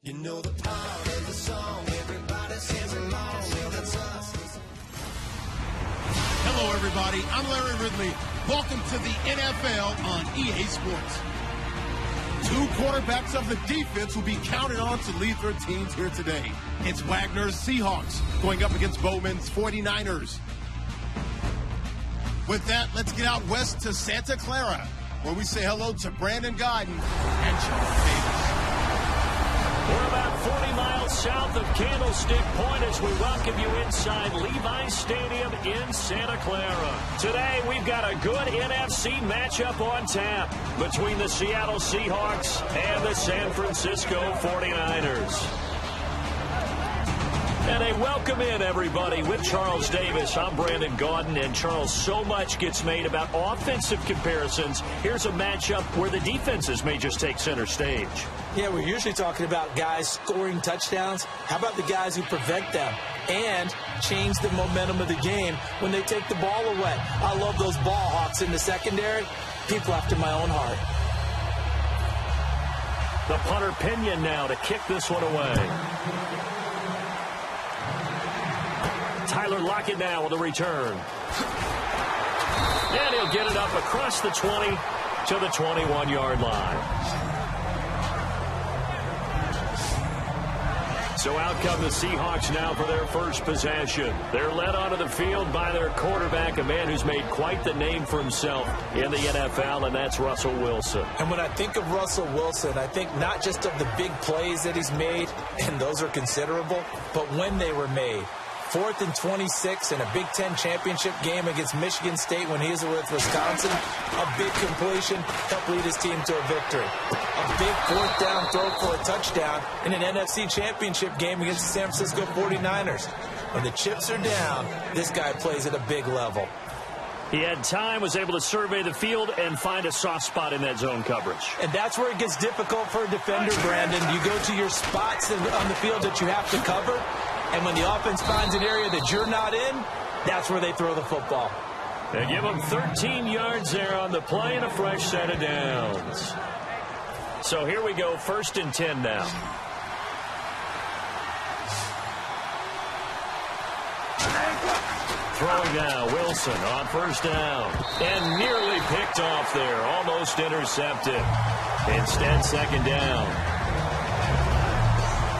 You know the power of the song, everybody sings along. Well, that's us. Hello, everybody. I'm Larry Ridley. Welcome to the NFL on EA Sports. Two quarterbacks of the defense will be counted on to lead their teams here today. It's Wagner's Seahawks going up against Bowman's 49ers. With that, let's get out west to Santa Clara, where we say hello to Brandon Guyton and Charles Davis. We're about 40 miles south of Candlestick Point as we welcome you inside Levi Stadium in Santa Clara. Today, we've got a good NFC matchup on tap between the Seattle Seahawks and the San Francisco 49ers. And a welcome in, everybody, with Charles Davis. I'm Brandon Guyton, and Charles, so much gets made about offensive comparisons. Here's a matchup where the defenses may just take center stage. Yeah, we're usually talking about guys scoring touchdowns. How about the guys who prevent them and change the momentum of the game when they take the ball away? I love those ball hawks in the secondary. People after my own heart. The punter Pinion now to kick this one away. Tyler Lockett now with a return. And he'll get it up across the 20 to the 21-yard line. So out come the Seahawks now for their first possession. They're led onto the field by their quarterback, a man who's made quite the name for himself in the NFL, and that's Russell Wilson. And when I think of Russell Wilson, I think not just of the big plays that he's made, and those are considerable, but when they were made. 4th and 26 in a Big Ten championship game against Michigan State when he was with Wisconsin. A big completion helped lead his team to a victory. A big 4th down throw for a touchdown in an NFC championship game against the San Francisco 49ers. When the chips are down, this guy plays at a big level. He had time, was able to survey the field and find a soft spot in that zone coverage. And that's where it gets difficult for a defender, Brandon. You go to your spots on the field that you have to cover. And when the offense finds an area that you're not in, that's where they throw the football. They give them 13 yards there on the play and a fresh set of downs. So here we go, 1st and 10 now. Throwing now, Wilson on 1st down. And nearly picked off there, almost intercepted. Instead, 2nd down.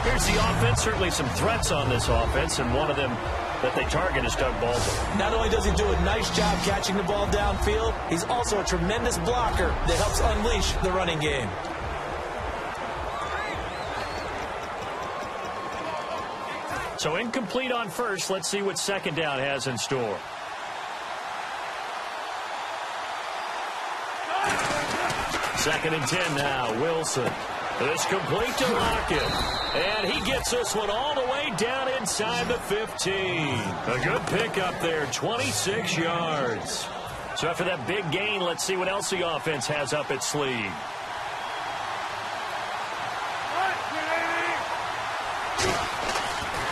Here's the offense. Certainly some threats on this offense, and one of them that they target is Doug Baldwin. Not only does he do a nice job catching the ball downfield, he's also a tremendous blocker that helps unleash the running game. So incomplete on 1st. Let's see what 2nd down has in store. Second and 10 now. Wilson. It's complete to Lockett. And he gets this one all the way down inside the 15. A good pickup there, 26 yards. So after that big gain, let's see what else the offense has up its sleeve.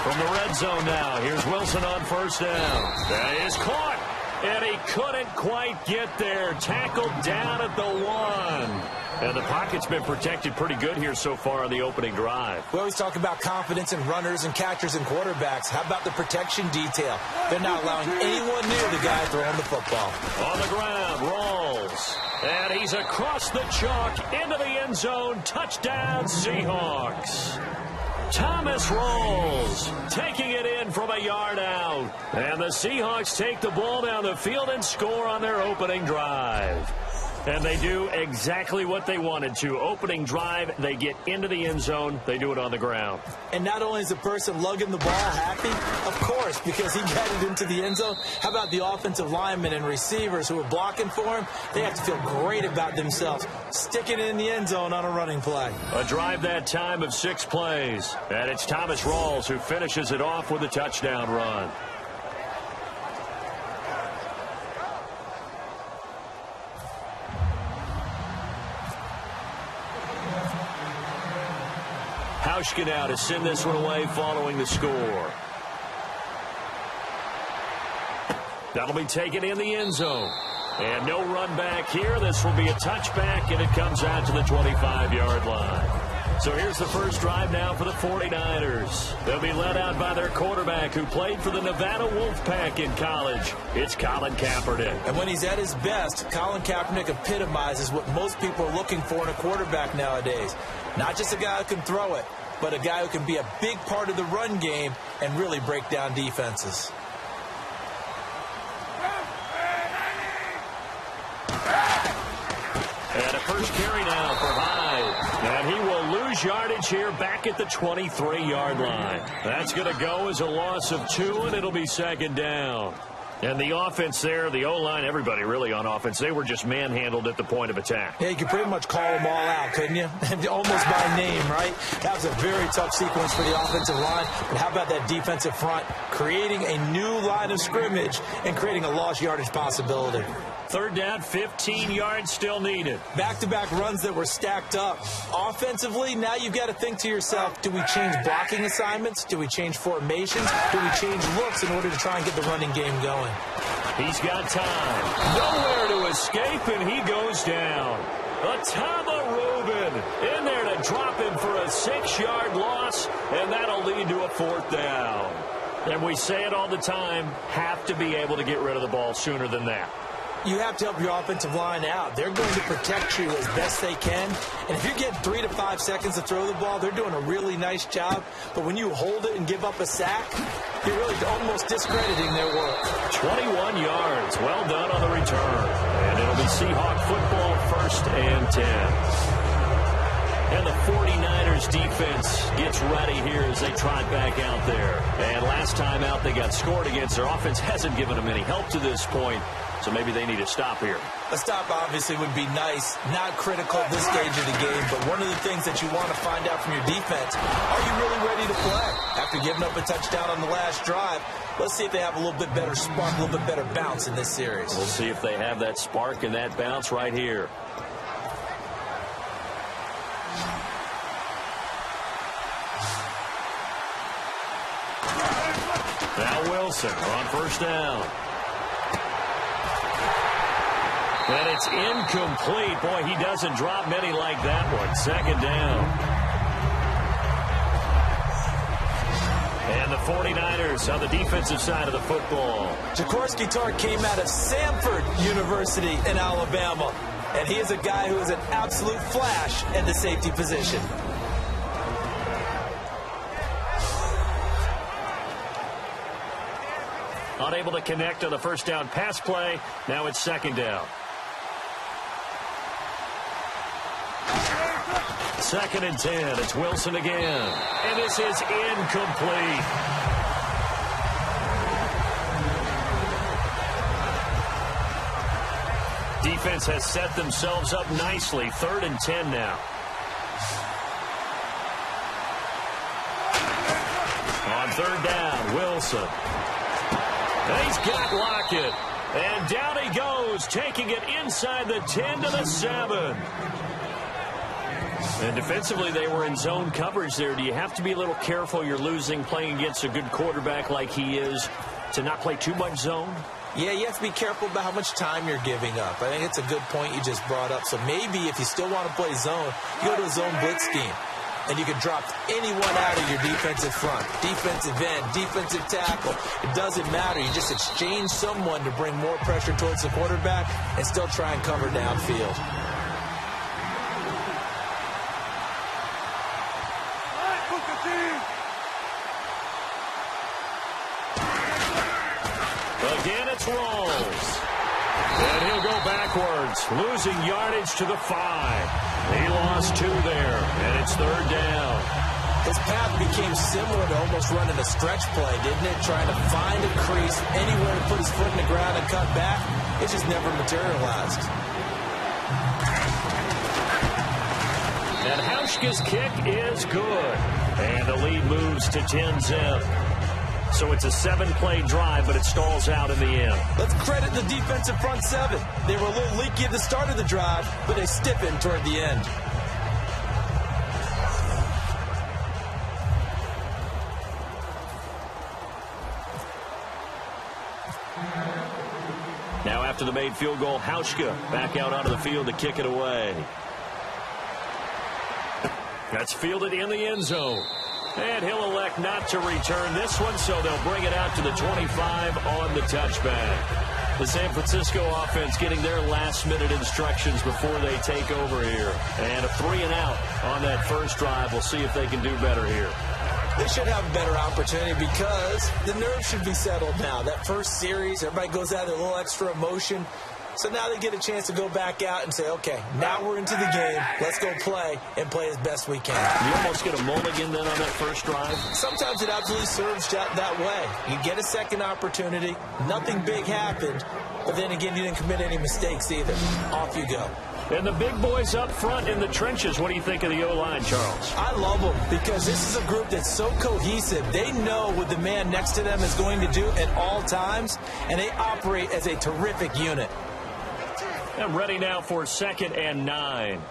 From the red zone now, here's Wilson on 1st down. That is caught. And he couldn't quite get there. Tackled down at the 1. And the pocket's been protected pretty good here so far on the opening drive. We always talk about confidence in runners and catchers and quarterbacks. How about the protection detail? They're not allowing anyone near the guy throwing the football. On the ground, rolls. And he's across the chalk into the end zone. Touchdown, Seahawks. Thomas rolls, taking it in from a yard out. And the Seahawks take the ball down the field and score on their opening drive. And they do exactly what they wanted to. Opening drive, they get into the end zone. They do it on the ground. And not only is the person lugging the ball happy, of course, because he got it into the end zone. How about the offensive linemen and receivers who are blocking for him? They have to feel great about themselves, sticking it in the end zone on a running play. A drive that time of 6 plays. And it's Thomas Rawls who finishes it off with a touchdown run. Hauschka now to send this one away following the score. That'll be taken in the end zone. And no run back here. This will be a touchback, and it comes out to the 25-yard line. So here's the first drive now for the 49ers. They'll be led out by their quarterback who played for the Nevada Wolfpack in college. It's Colin Kaepernick. And when he's at his best, Colin Kaepernick epitomizes what most people are looking for in a quarterback nowadays. Not just a guy who can throw it, but a guy who can be a big part of the run game and really break down defenses. And a first carry now for Hyde. And he will lose yardage here back at the 23-yard line. That's going to go as a loss of 2, and it'll be second down. And the offense there, the O-line, everybody really on offense, they were just manhandled at the point of attack. Yeah, you could pretty much call them all out, couldn't you? Almost by name, right? That was a very tough sequence for the offensive line. But how about that defensive front creating a new line of scrimmage and creating a lost yardage possibility? Third down, 15 yards still needed. Back-to-back runs that were stacked up. Offensively, now you've got to think to yourself, do we change blocking assignments? Do we change formations? Do we change looks in order to try and get the running game going? He's got time. Nowhere to escape, and he goes down. Atama Rubin in there to drop him for a 6-yard loss, and that'll lead to a 4th down. And we say it all the time, have to be able to get rid of the ball sooner than that. You have to help your offensive line out. They're going to protect you as best they can. And if you get 3 to 5 seconds to throw the ball, they're doing a really nice job. But when you hold it and give up a sack, you're really almost discrediting their work. 21 yards. Well done on the return. And it'll be Seahawk football, 1st and 10. And the 49ers defense gets ready here as they trot back out there. And last time out they got scored against. Their offense hasn't given them any help to this point. So maybe they need a stop here. A stop obviously would be nice, not critical at this stage of the game, but one of the things that you want to find out from your defense, are you really ready to play? After giving up a touchdown on the last drive, let's see if they have a little bit better spark, a little bit better bounce in this series. We'll see if they have that spark and that bounce right here. Now Wilson on 1st down. And it's incomplete. Boy, he doesn't drop many like that one. 2nd down. And the 49ers on the defensive side of the football. Jaworski Tartt came out of Samford University in Alabama. And he is a guy who is an absolute flash at the safety position. Unable to connect on the 1st down pass play. Now it's 2nd down. 2nd and 10. It's Wilson again. And this is incomplete. Defense has set themselves up nicely. 3rd and 10 now. On 3rd down, Wilson. And he's got Lockett. And down he goes, taking it inside the 10 to the 7. And defensively, they were in zone coverage there. Do you have to be a little careful? You're losing, playing against a good quarterback like he is, to not play too much zone? Yeah, you have to be careful about how much time you're giving up. I think it's a good point you just brought up. So maybe if you still want to play zone, you go to a zone blitz scheme. And you can drop anyone out of your defensive front, defensive end, defensive tackle. It doesn't matter. You just exchange someone to bring more pressure towards the quarterback and still try and cover downfield. Again, it's Rawls. And he'll go backwards, losing yardage to the 5. He lost 2 there, and it's 3rd down. His path became similar to almost running a stretch play, didn't it? Trying to find a crease, anywhere to put his foot in the ground and cut back. It just never materialized. And Hauschka's kick is good. And the lead moves to 10-zip. So it's a 7-play drive, but it stalls out in the end. Let's credit the defensive front 7. They were a little leaky at the start of the drive, but they stiffened toward the end. Now after the made field goal, Hauschka back out onto the field to kick it away. That's fielded in the end zone. And he'll elect not to return this one, so they'll bring it out to the 25 on the touchback. The San Francisco offense getting their last-minute instructions before they take over here. And a 3-and-out on that first drive. We'll see if they can do better here. They should have a better opportunity because the nerves should be settled now. That first series, everybody goes out with a little extra emotion. So now they get a chance to go back out and say, okay, now we're into the game. Let's go play and play as best we can. You almost get a mulligan then on that first drive? Sometimes it absolutely serves that way. You get a second opportunity. Nothing big happened. But then again, you didn't commit any mistakes either. Off you go. And the big boys up front in the trenches. What do you think of the O-line, Charles? I love them because this is a group that's so cohesive. They know what the man next to them is going to do at all times, and they operate as a terrific unit. And ready now for 2nd and 9.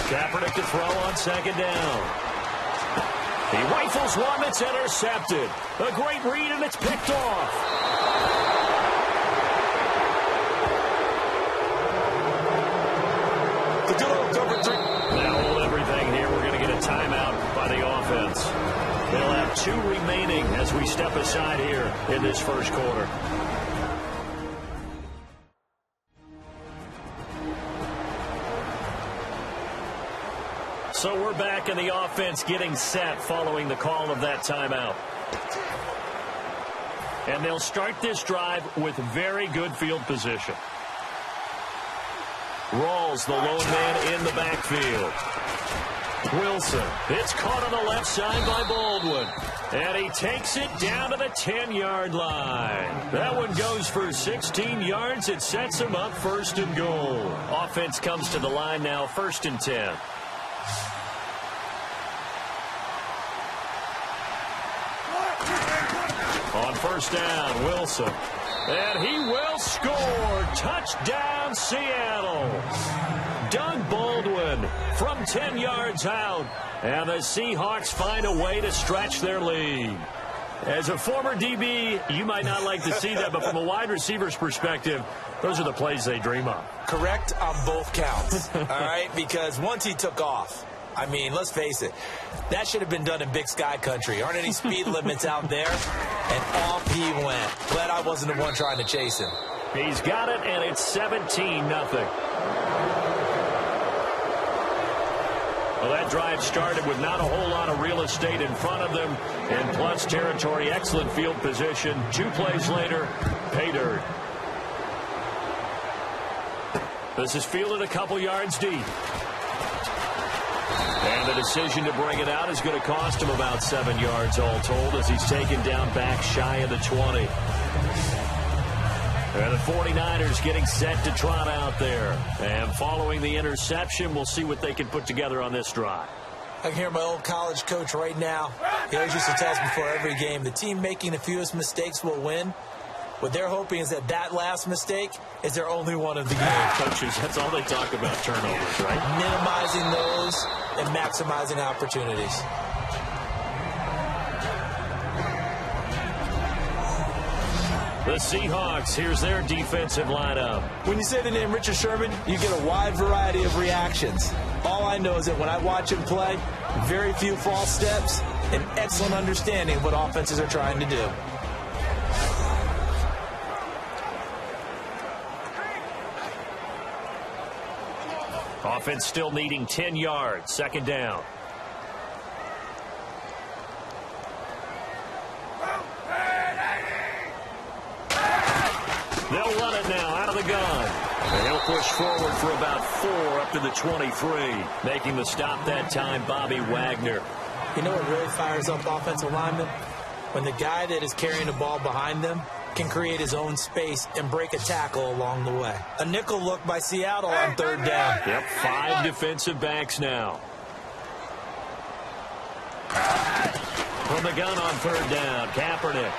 Kaepernick to throw on 2nd down. He rifles one that's intercepted. A great read, and it's picked off. Now hold everything here. We're going to get a timeout by the offense. They'll have 2 remaining as we step aside here in this first quarter. So we're back in the offense getting set following the call of that timeout. And they'll start this drive with very good field position. Rawls, the lone man in the backfield. Wilson, it's caught on the left side by Baldwin. And he takes it down to the 10-yard line. That one goes for 16 yards. It sets him up 1st and goal. Offense comes to the line now, 1st and 10. On 1st down, Wilson. And he will score. Touchdown, Seattle. Doug Baldwin from 10 yards out. And the Seahawks find a way to stretch their lead. As a former DB, you might not like to see that, but from a wide receiver's perspective, those are the plays they dream of. Correct on both counts, all right? Because once he took off, I mean, let's face it, that should have been done in Big Sky country. Aren't any speed limits out there? And off he went. Glad I wasn't the one trying to chase him. He's got it, and it's 17-0. Well, that drive started with not a whole lot of real estate in front of them. And plus territory, excellent field position. 2 plays later, pay dirt. This is fielded a couple yards deep. And the decision to bring it out is going to cost him about 7 yards all told as he's taken down back shy of the 20. And the 49ers getting set to trot out there. And following the interception, we'll see what they can put together on this drive. I can hear my old college coach right now. He always used to tell us before every game, the team making the fewest mistakes will win. What they're hoping is that last mistake is their only one of the game. Coaches, that's all they talk about, turnovers, right? Minimizing those and maximizing opportunities. The Seahawks, here's their defensive lineup. When you say the name Richard Sherman, you get a wide variety of reactions. All I know is that when I watch him play, very few false steps and excellent understanding of what offenses are trying to do. Offense still needing 10 yards. 2nd down. They'll run it now out of the gun. And he'll push forward for about 4 up to the 23. Making the stop that time, Bobby Wagner. You know what really fires up offensive linemen? When the guy that is carrying the ball behind them can create his own space and break a tackle along the way. A nickel look by Seattle on 3rd down. Yep, 5 defensive backs now. From the gun on 3rd down, Kaepernick.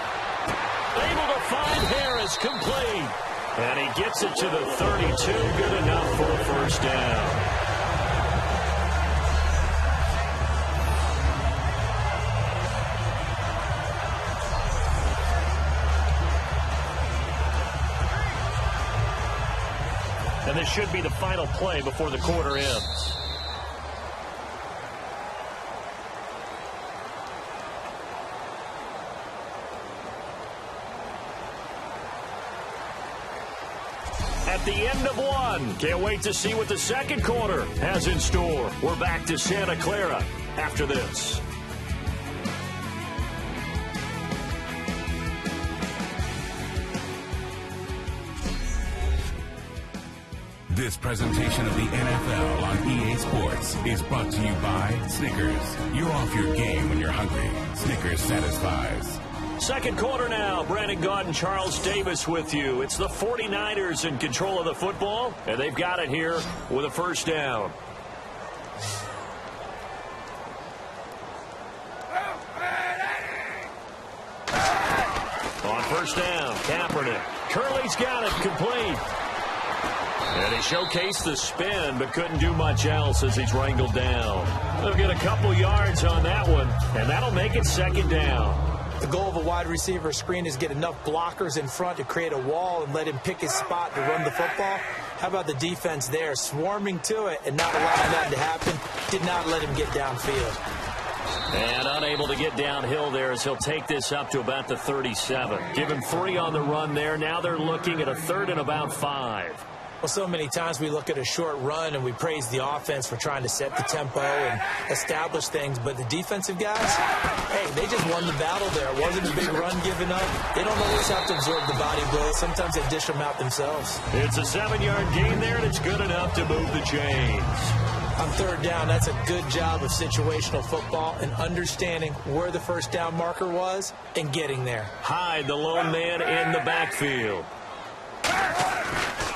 Able to find Harris, complete. And he gets it to the 32, good enough for a 1st down. And this should be the final play before the quarter ends. At the end of one. Can't wait to see what the second quarter has in store. We're back to Santa Clara after this. This presentation of the NFL on EA Sports is brought to you by Snickers. You're off your game when you're hungry. Snickers satisfies. Second quarter now. Brandon Gaud and Charles Davis with you. It's the 49ers in control of the football, and they've got it here with a first down. On first down, Kaepernick. Curley's got it complete. And he showcased the spin, but couldn't do much else as he's wrangled down. They'll get a couple yards on that one, and that'll make it second down. The goal of a wide receiver screen is get enough blockers in front to create a wall and let him pick his spot to run the football. How about the defense there, swarming to it and not allowing that to happen? Did not let him get downfield. And unable to get downhill there as he'll take this up to about the 37. Give him 3 on the run there. Now they're looking at a 3rd and about 5. Well, so many times we look at a short run and we praise the offense for trying to set the tempo and establish things. But the defensive guys, hey, they just won the battle there. It wasn't a big run given up. They don't always have to absorb the body blows. Sometimes they dish them out themselves. It's a 7-yard gain there, and it's good enough to move the chains. On third down, that's a good job of situational football and understanding where the first down marker was and getting there. Hyde, the lone man in the backfield.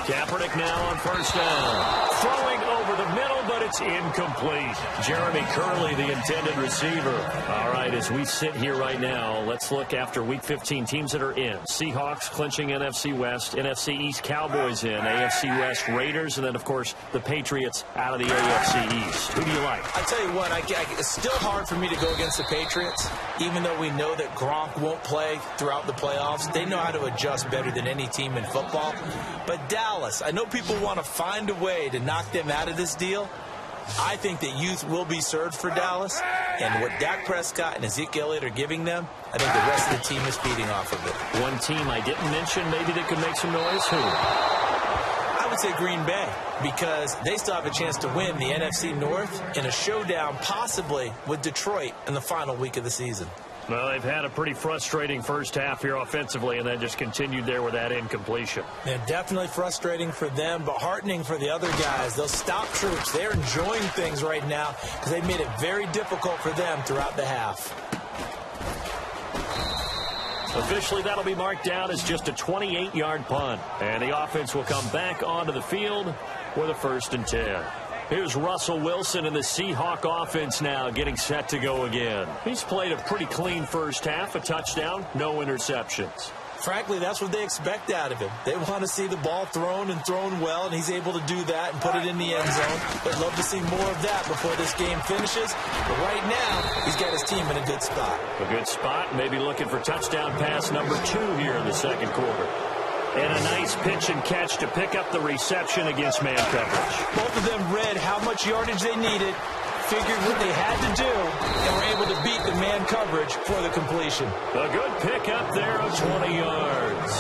Kaepernick now on first down. Throwing over the middle, but it's incomplete. Jeremy Curley, the intended receiver. All right, as we sit here right now, let's look after Week 15 teams that are in. Seahawks clinching NFC West, NFC East Cowboys in, AFC West Raiders, and then, of course, the Patriots out of the AFC East. Who do you like? I tell you what, it's still hard for me to go against the Patriots, even though we know that Gronk won't play throughout the playoffs. They know how to adjust better than any team in football. But Dallas, I know people want to find a way to knock them out of this deal. I think that youth will be served for Dallas, and what Dak Prescott and Ezekiel Elliott are giving them, I think the rest of the team is feeding off of it. One team I didn't mention maybe that could make some noise. Who? I would say Green Bay, because they still have a chance to win the NFC North in a showdown possibly with Detroit in the final week of the season. Well, they've had a pretty frustrating first half here offensively, and then just continued there with that incompletion. Yeah, definitely frustrating for them, but heartening for the other guys. Those stop troops, they're enjoying things right now because they've made it very difficult for them throughout the half. Officially, that'll be marked down as just a 28-yard punt. And the offense will come back onto the field with a 1st and 10. Here's Russell Wilson in the Seahawk offense now getting set to go again. He's played a pretty clean first half, a touchdown, no interceptions. Frankly, that's what they expect out of him. They want to see the ball thrown and thrown well, and he's able to do that and put it in the end zone. They'd love to see more of that before this game finishes. But right now, he's got his team in a good spot. A good spot, maybe looking for touchdown pass number 2 here in the second quarter. And a nice pitch and catch to pick up the reception against man coverage. Both of them read how much yardage they needed, figured what they had to do, and were able to beat the man coverage for the completion. A good pick up there of 20 yards.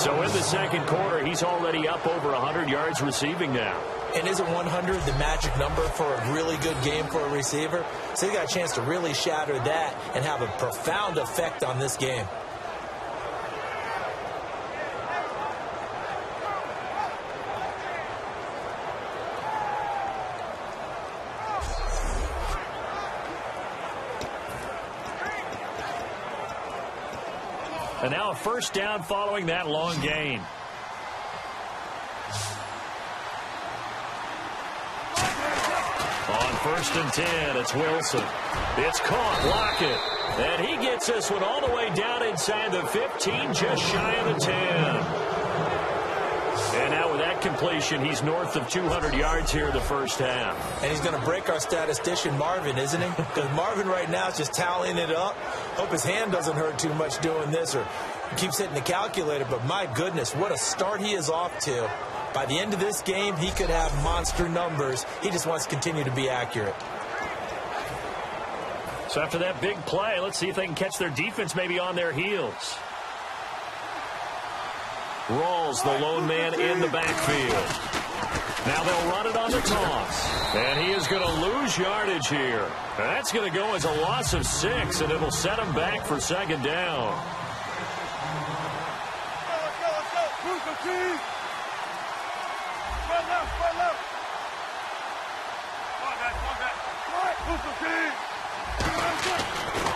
So in the second quarter, he's already up over 100 yards receiving now. And isn't 100 the magic number for a really good game for a receiver? So they got a chance to really shatter that and have a profound effect on this game. And now a first down following that long gain. On 1st and 10, it's Wilson. It's caught, Lockett. And he gets this one all the way down inside the 15, just shy of the 10. And now with that completion, he's north of 200 yards here in the first half. And he's going to break our statistician, Marvin, isn't he? Because Marvin right now is just tallying it up. Hope his hand doesn't hurt too much doing this or keeps hitting the calculator. But my goodness, what a start he is off to. By the end of this game, he could have monster numbers. He just wants to continue to be accurate. So after that big play, let's see if they can catch their defense maybe on their heels. Rawls, the lone man in the backfield. Now they'll run it on the toss. And he is going to lose yardage here. That's going to go as a loss of 6, and it'll set him back for second down.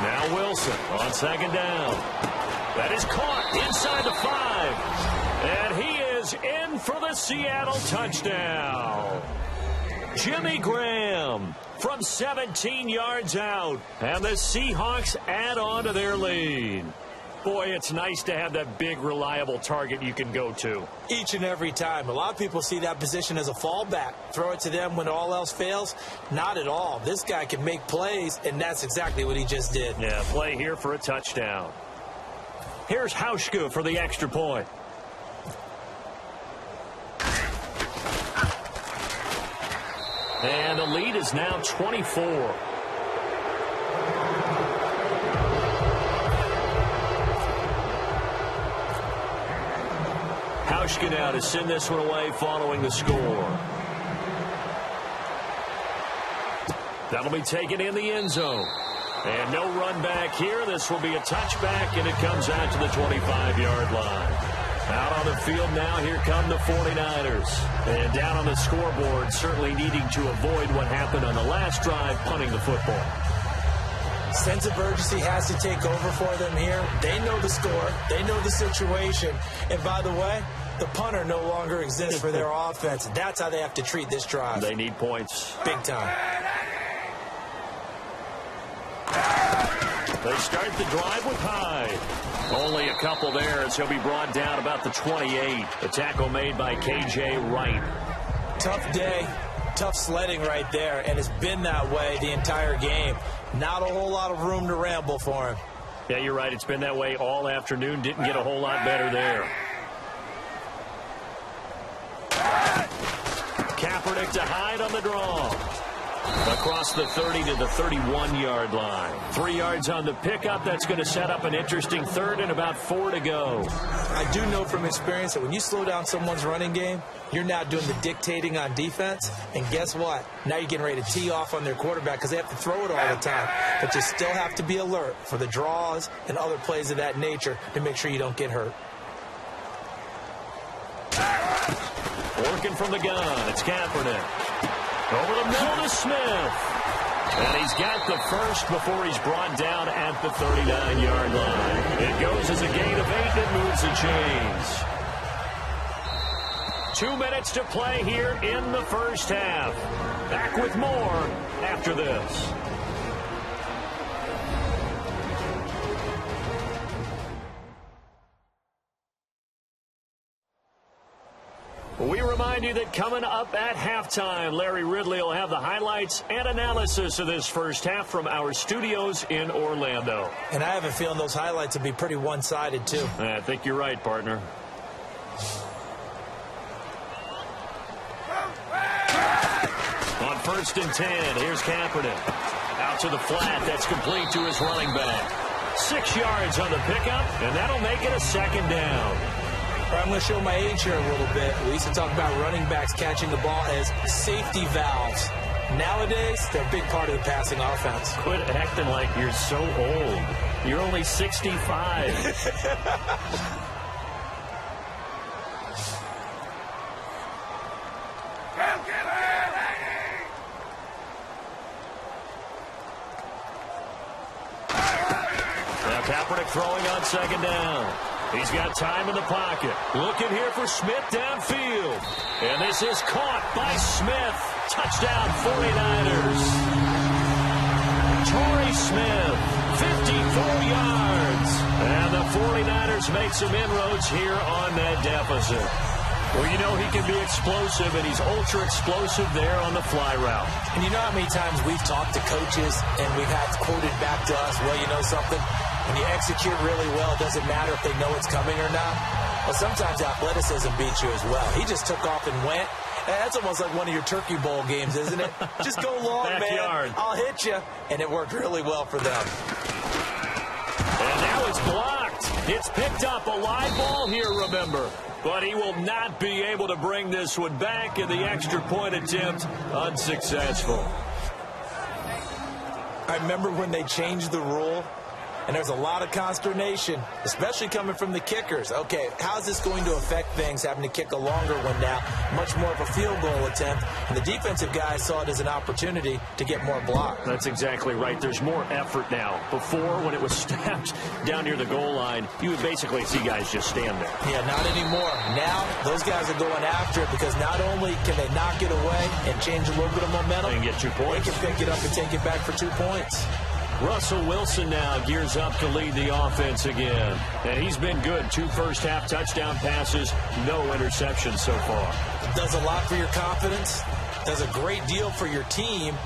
Now Wilson on second down. That is caught inside the 5. And he is in for the Seattle touchdown. Jimmy Graham from 17 yards out. And the Seahawks add on to their lead. Boy, it's nice to have that big, reliable target you can go to. Each and every time. A lot of people see that position as a fallback. Throw it to them when all else fails. Not at all. This guy can make plays, and that's exactly what he just did. Yeah, play here for a touchdown. Here's Hauschka for the extra point. And the lead is now 24. Hauschka now to send this one away following the score. That'll be taken in the end zone. And no run back here. This will be a touchback, and it comes out to the 25-yard line. Out on the field now, here come the 49ers. And down on the scoreboard, certainly needing to avoid what happened on the last drive, punting the football. Sense of urgency has to take over for them here. They know the score. They know the situation. And by the way, the punter no longer exists for their offense. That's how they have to treat this drive. They need points. Big time. They start the drive with Hyde. Only a couple there as he'll be brought down about the 28. The tackle made by K.J. Wright. Tough day, tough sledding right there, and it's been that way the entire game. Not a whole lot of room to ramble for him. Yeah, you're right. It's been that way all afternoon. Didn't get a whole lot better there. Kaepernick to Hyde on the draw. Across the 30 to the 31-yard line. 3 yards on the pickup. That's going to set up an interesting third and about 4 to go. I do know from experience that when you slow down someone's running game, you're now doing the dictating on defense. And guess what? Now you're getting ready to tee off on their quarterback because they have to throw it all the time. But you still have to be alert for the draws and other plays of that nature to make sure you don't get hurt. Working from the gun. It's Kaepernick. Over the middle to Smith. And he's got the first before he's brought down at the 39-yard line. It goes as a gain of 8 and moves the chains. 2 minutes to play here in the first half. Back with more after this. We remind you that coming up at halftime, Larry Ridley will have the highlights and analysis of this first half from our studios in Orlando. And I have a feeling those highlights will be pretty one-sided, too. I think you're right, partner. On 1st and 10, here's Kaepernick. Out to the flat, that's complete to his running back. 6 yards on the pickup, and that'll make it a second down. I'm going to show my age here a little bit. We used to talk about running backs catching the ball as safety valves. Nowadays, they're a big part of the passing offense. Quit acting like you're so old. You're only 65. Now Kaepernick throwing on second down. He's got time in the pocket. Looking here for Smith downfield. And this is caught by Smith. Touchdown 49ers. Torrey Smith, 54 yards. And the 49ers make some inroads here on that deficit. Well, you know he can be explosive, and he's ultra-explosive there on the fly route. And you know how many times we've talked to coaches and we've had quoted back to us, well, you know something? When you execute really well, it doesn't matter if they know it's coming or not. Well, sometimes athleticism beats you as well. He just took off and went. That's almost like one of your Turkey Bowl games, isn't it? Just go long, Backyard. man. I'll hit you. And it worked really well for them. And now it's blocked. It's picked up. A live ball here, remember. But he will not be able to bring this one back, and the extra point attempt unsuccessful. I remember when they changed the rule, and there's a lot of consternation, especially coming from the kickers. Okay, how's this going to affect things, having to kick a longer one now, much more of a field goal attempt, and the defensive guys saw it as an opportunity to get more blocks. That's exactly right. There's more effort now. Before, when it was snapped down near the goal line, you would basically see guys just stand there. Yeah, not anymore. Now, those guys are going after it because not only can they knock it away and change a little bit of momentum, And get 2 points. they can pick it up and take it back for 2 points. Russell Wilson now gears up to lead the offense again. And he's been good. 2 first-half touchdown passes, no interceptions so far. Does a lot for your confidence, does a great deal for your team,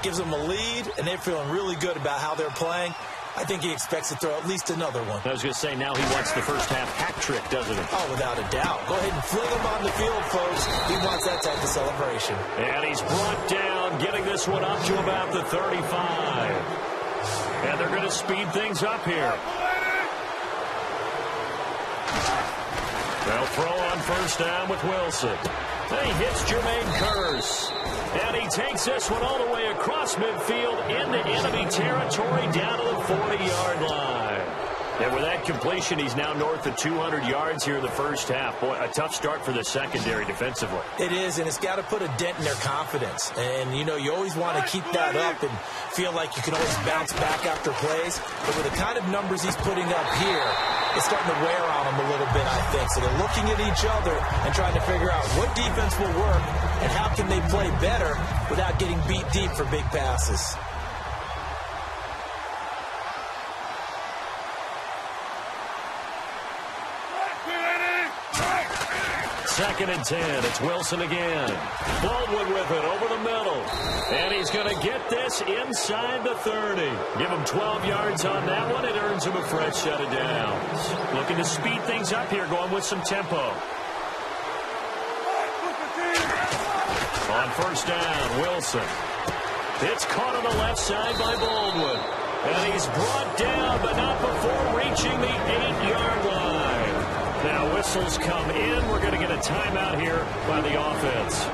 gives them a lead, and they're feeling really good about how they're playing. I think he expects to throw at least another one. I was going to say, now he wants the first-half hat trick, doesn't he? Oh, without a doubt. Go ahead and fling him on the field, folks. He wants that type of celebration. And he's brought down, getting this one up to about the 35. And they're going to speed things up here. They'll throw on first down with Wilson. And he hits Jermaine Kearse. And he takes this one all the way across midfield into enemy territory down to the 40-yard line. And with that completion, he's now north of 200 yards here in the first half. Boy, a tough start for the secondary defensively. It is, and it's got to put a dent in their confidence. And, you know, you always want to keep that up and feel like you can always bounce back after plays. But with the kind of numbers he's putting up here, it's starting to wear on them a little bit, I think. So they're looking at each other and trying to figure out what defense will work and how can they play better without getting beat deep for big passes. Second and 10. It's Wilson again. Baldwin with it over the middle. And he's going to get this inside the 30. Give him 12 yards on that one. It earns him a fresh set of downs. Looking to speed things up here, going with some tempo. On first down, Wilson. It's caught on the left side by Baldwin. And he's brought down, but not before reaching the 8-yard line. Now whistles come in. We're going to get a timeout here by the offense.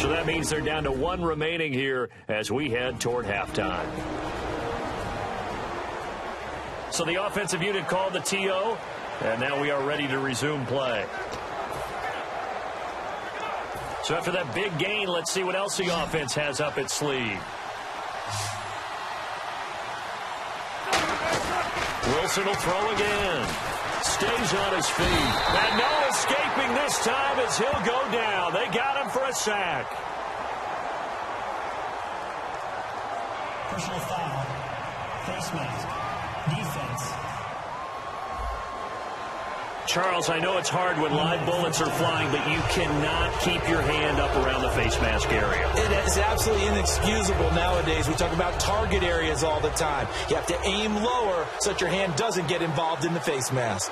So that means they're down to 1 remaining here as we head toward halftime. So the offensive unit called the TO, and now we are ready to resume play. So after that big gain, let's see what else the offense has up its sleeve. Wilson will throw again. Stays on his feet. And no escaping this time as he'll go down. They got him for a sack. Personal foul. Face mask. Defense. Charles, I know it's hard when live bullets are flying, but you cannot keep your hand up around the face mask area. It is absolutely inexcusable nowadays. We talk about target areas all the time. You have to aim lower so that your hand doesn't get involved in the face mask.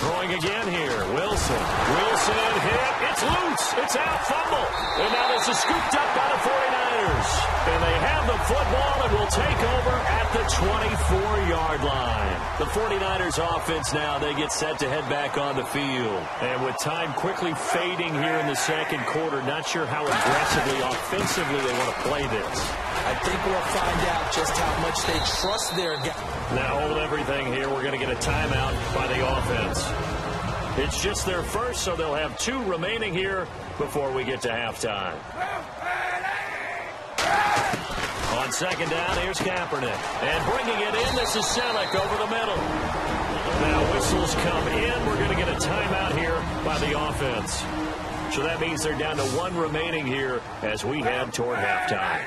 Throwing again here. Wilson. Wilson hit. It's loose. It's out. Fumble. And now this is scooped up by the 49ers. And they have the football and will take over at the 24-yard line. The 49ers offense now, they get set to head back on the field. And with time quickly fading here in the second quarter, not sure how aggressively, offensively they want to play this. I think we'll find out just how much they trust their guy. Now hold everything here. We're going to get a timeout by the offense. It's just their first, so they'll have 2 remaining here before we get to halftime. On second down, here's Kaepernick. And bringing it in, this is Selleck over the middle. Now whistles come in. We're going to get a timeout here by the offense. So that means they're down to 1 remaining here as we head toward halftime.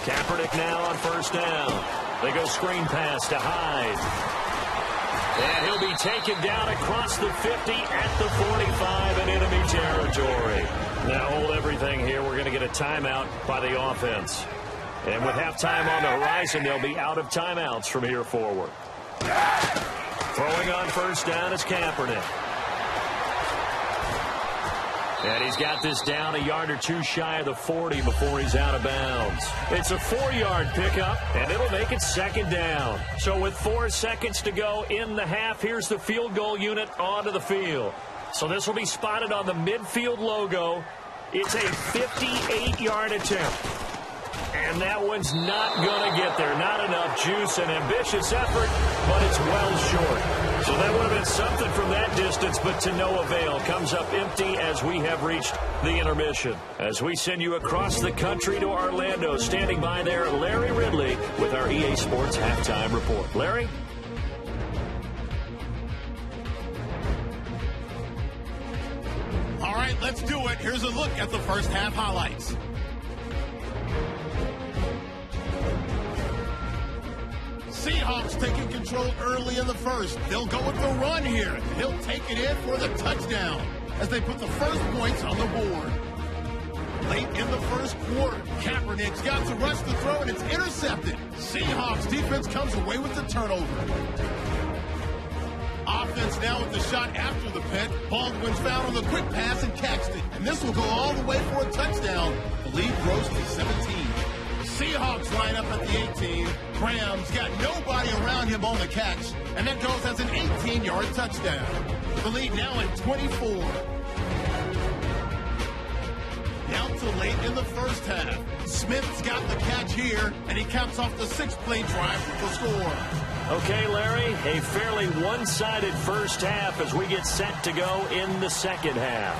Kaepernick now on first down. They go screen pass to Hyde. And he'll be taken down across the 50 at the 45 in enemy territory. Now hold everything here. We're going to get a timeout by the offense. And with halftime on the horizon, they'll be out of timeouts from here forward. Throwing on first down is Kaepernick. And he's got this down a yard or two shy of the 40 before he's out of bounds. It's a 4-yard pickup, and it'll make it second down. So with 4 seconds to go in the half, here's the field goal unit onto the field. So this will be spotted on the midfield logo. It's a 58-yard attempt. And that one's not going to get there. Not enough juice, an ambitious effort, but it's well short. So that would have been something from that distance, but to no avail. Comes up empty as we have reached the intermission. As we send you across the country to Orlando, standing by there, Larry Ridley with our EA Sports Halftime Report. Larry? All right, let's do it. Here's a look at the first half highlights. Seahawks taking control early in the first. They'll go with the run here. He'll take it in for the touchdown as they put the first points on the board. Late in the first quarter, Kaepernick's got to rush the throw, and it's intercepted. Seahawks defense comes away with the turnover. Offense now with the shot after the pick. Baldwin's found on the quick pass and catched it. And this will go all the way for a touchdown. The lead grows to 17. Seahawks line up at the 18. Graham's got nobody around him on the catch, and that goes as an 18-yard touchdown. The lead now at 24. Now to late in the first half. Smith's got the catch here, and he caps off the 6-play drive with the score. Okay, Larry, a fairly one-sided first half as we get set to go in the second half.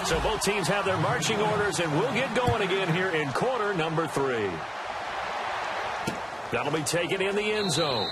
So both teams have their marching orders, and we'll get going again here in quarter number 3. That'll be taken in the end zone.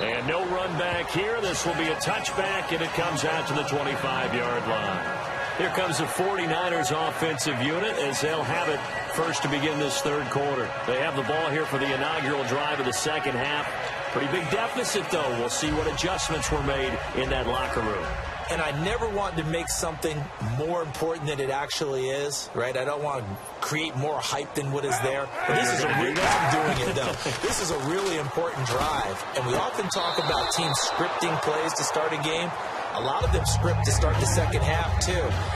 And no run back here. This will be a touchback, and it comes out to the 25-yard line. Here comes the 49ers offensive unit as they'll have it first to begin this third quarter. They have the ball here for the inaugural drive of the second half. Pretty big deficit, though. We'll see what adjustments were made in that locker room. And I never want to make something more important than it actually is, right? I don't want to create more hype than what is there. But this is I'm doing it, though. This is a really important drive. And we often talk about teams scripting plays to start a game. A lot of them script to start the second half, too.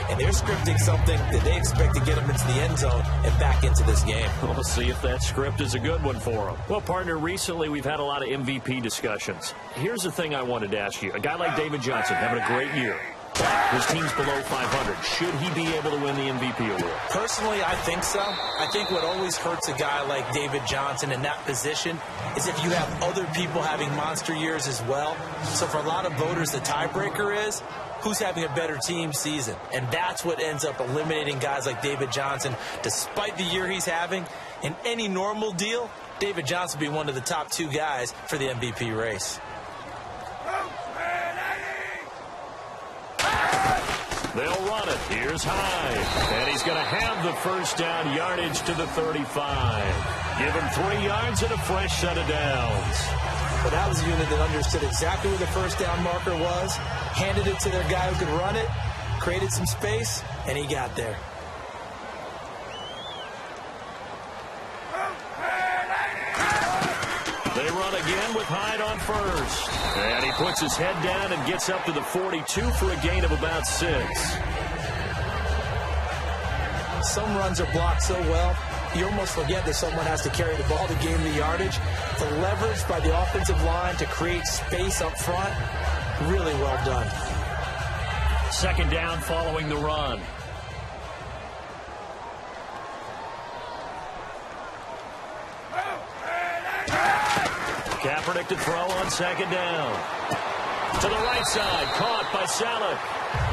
And they're scripting something that they expect to get them into the end zone and back into this game. We'll see if that script is a good one for them. Well, partner, recently we've had a lot of MVP discussions. Here's the thing I wanted to ask you. A guy like David Johnson having a great year. His team's below 500. Should he be able to win the MVP award? Personally, I think so. I think what always hurts a guy like David Johnson in that position is if you have other people having monster years as well. So for a lot of voters, the tiebreaker is who's having a better team season. And that's what ends up eliminating guys like David Johnson. Despite the year he's having, in any normal deal, David Johnson would be one of the top 2 guys for the MVP race. They'll run it. Here's Hyde. And he's going to have the first down yardage to the 35. Give him 3 yards and a fresh set of downs. But that was a unit that understood exactly where the first down marker was, handed it to their guy who could run it, created some space, and he got there. They run again with Hyde on first. And he puts his head down and gets up to the 42 for a gain of about 6. Some runs are blocked so well, you almost forget that someone has to carry the ball to gain the yardage. The leverage by the offensive line to create space up front, really well done. Second down following the run. Kaepernick to throw on second down. To the right side, caught by Salek.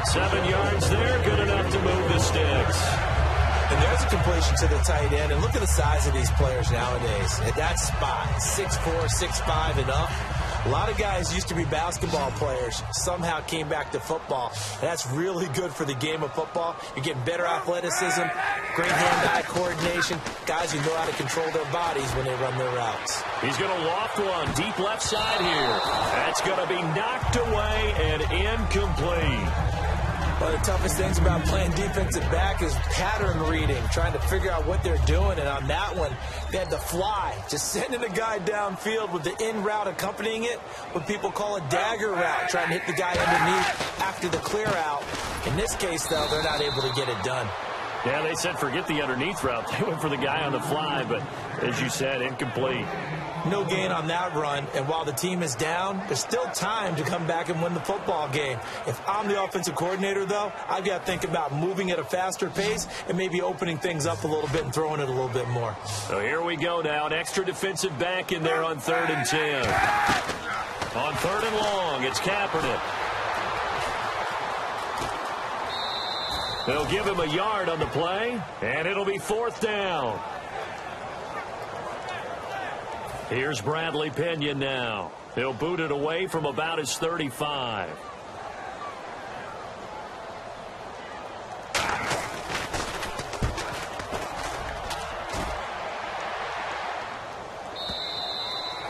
7 yards there, good enough to move the sticks. And there's a completion to the tight end. And look at the size of these players nowadays. At that spot, 6'4", 6'5", and up. A lot of guys used to be basketball players, somehow came back to football. That's really good for the game of football. You're getting better athleticism, great hand-eye coordination, guys who know how to control their bodies when they run their routes. He's going to loft one deep left side here. That's going to be knocked away and incomplete. One of the toughest things about playing defensive back is pattern reading, trying to figure out what they're doing. And on that one, they had the fly, just sending a guy downfield with the in route accompanying it, what people call a dagger route, trying to hit the guy underneath after the clear out. In this case, though, they're not able to get it done. Yeah, they said forget the underneath route. They went for the guy on the fly, but as you said, incomplete. No gain on that run, and while the team is down, there's still time to come back and win the football game. If I'm the offensive coordinator, though, I've got to think about moving at a faster pace and maybe opening things up a little bit and throwing it a little bit more. So here we go now. An extra defensive back in there on 3rd and 10. On 3rd and long, it's Kaepernick. They'll give him a yard on the play, and it'll be 4th down. Here's Bradley Pinion now. He'll boot it away from about his 35.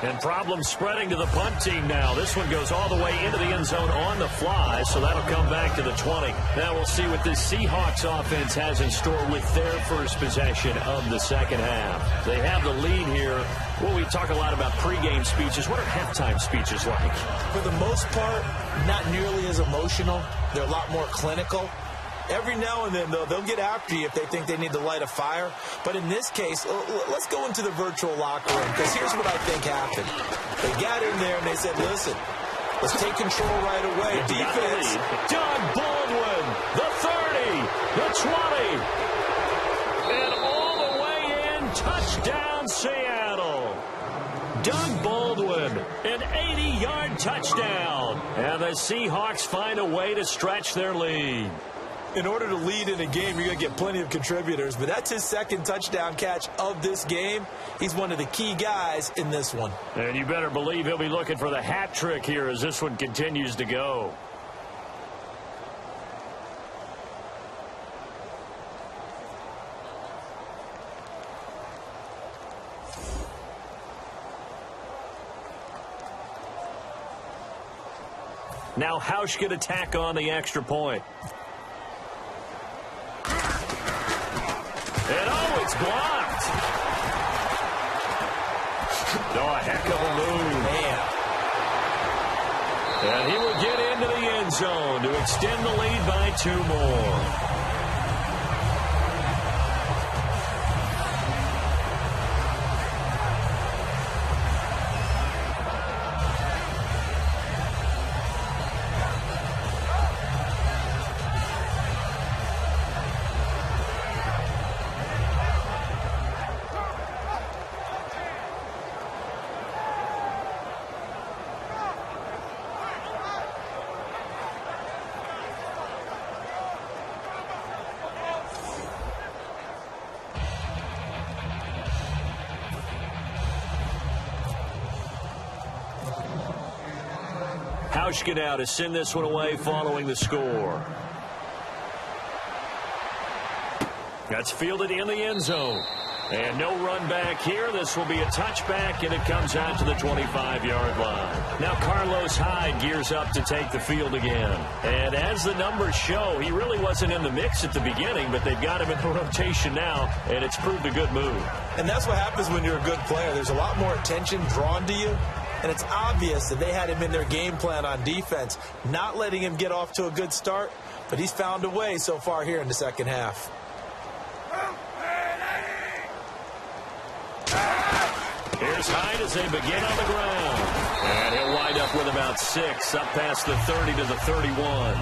And problems spreading to the punt team now. This one goes all the way into the end zone on the fly, so that'll come back to the 20. Now we'll see what this Seahawks offense has in store with their first possession of the second half. They have the lead here. Well, we talk a lot about pregame speeches. What are halftime speeches like? For the most part, not nearly as emotional. They're a lot more clinical. Every now and then, though, they'll get after you if they think they need to light a fire. But in this case, let's go into the virtual locker room, because here's what I think happened. They got in there and they said, listen, let's take control right away. Defense. Doug Baldwin, the 30, the 20, and all the way in, touchdown Seattle. Doug Baldwin, an 80-yard touchdown. And the Seahawks find a way to stretch their lead. In order to lead in a game, you're going to get plenty of contributors, but that's his second touchdown catch of this game. He's one of the key guys in this one. And you better believe he'll be looking for the hat trick here as this one continues to go. Now Hausch can attack on the extra point. And it's blocked. Oh, a heck of a move. Man. And he will get into the end zone to extend the lead by 2 more. Hauschka now to send this one away following the score. That's fielded in the end zone. And no run back here. This will be a touchback, and it comes out to the 25-yard line. Now Carlos Hyde gears up to take the field again. And as the numbers show, he really wasn't in the mix at the beginning, but they've got him in the rotation now, and it's proved a good move. And that's what happens when you're a good player. There's a lot more attention drawn to you. And it's obvious that they had him in their game plan on defense, not letting him get off to a good start, but he's found a way so far here in the second half. Here's Hyde as they begin on the ground. And he'll wind up with about 6, up past the 30 to the 31.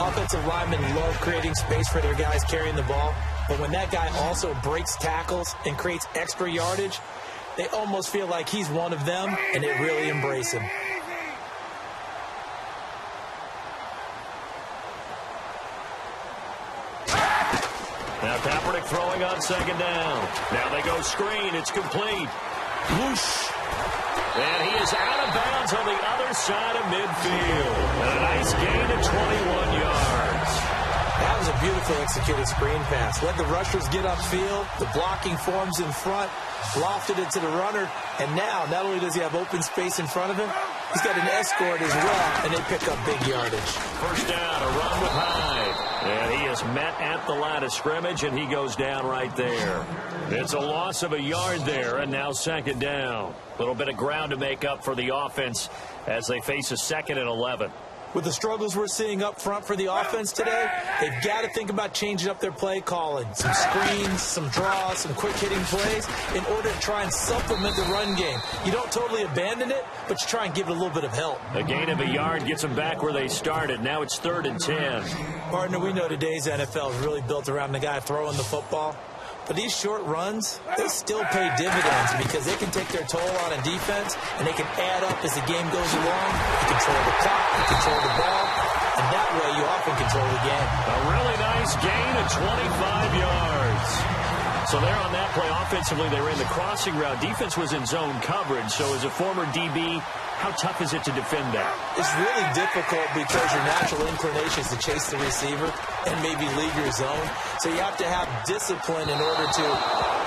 Offensive linemen love creating space for their guys carrying the ball, but when that guy also breaks tackles and creates extra yardage, they almost feel like he's one of them, and they really embrace him. Now Kaepernick throwing on second down. Now they go screen. It's complete. Whoosh. And he is out of bounds on the other side of midfield. And a nice gain of 21 yards. That was a beautifully executed screen pass. Let the rushers get upfield. The blocking forms in front. Lofted it to the runner. And now, not only does he have open space in front of him, He's got an escort as well, and they pick up big yardage. First down, a run with Hyde. And he is met at the line of scrimmage, and he goes down right there. It's a loss of a yard there, and now second down. A little bit of ground to make up for the offense as they face a 2nd and 11. With the struggles we're seeing up front for the offense today, they've got to think about changing up their play calling. Some screens, some draws, some quick-hitting plays in order to try and supplement the run game. You don't totally abandon it, but you try and give it a little bit of help. A gain of a yard gets them back where they started. Now it's 3rd and 10. Partner, we know today's NFL is really built around the guy throwing the football. But these short runs, they still pay dividends because they can take their toll on a defense, and they can add up as the game goes along. You control the clock, you control the ball, and that way you often control the game. A really nice gain of 25 yards. So there on that play, offensively, they ran the crossing route. Defense was in zone coverage, so as a former DB, how tough is it to defend that? It's really difficult because your natural inclination is to chase the receiver and maybe leave your zone. So you have to have discipline in order to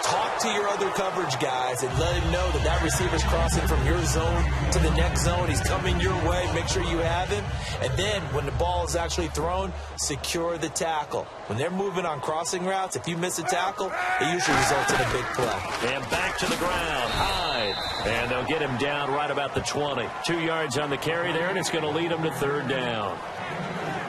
talk to your other coverage guys and let him know that that receiver's crossing from your zone to the next zone. He's coming your way. Make sure you have him. And then when the ball is actually thrown, secure the tackle. When they're moving on crossing routes, if you miss a tackle, it usually results in a big play. And back to the ground. Hyde. And they'll get him down right about the 20. 2 yards on the carry there, and it's going to lead them to 3rd down.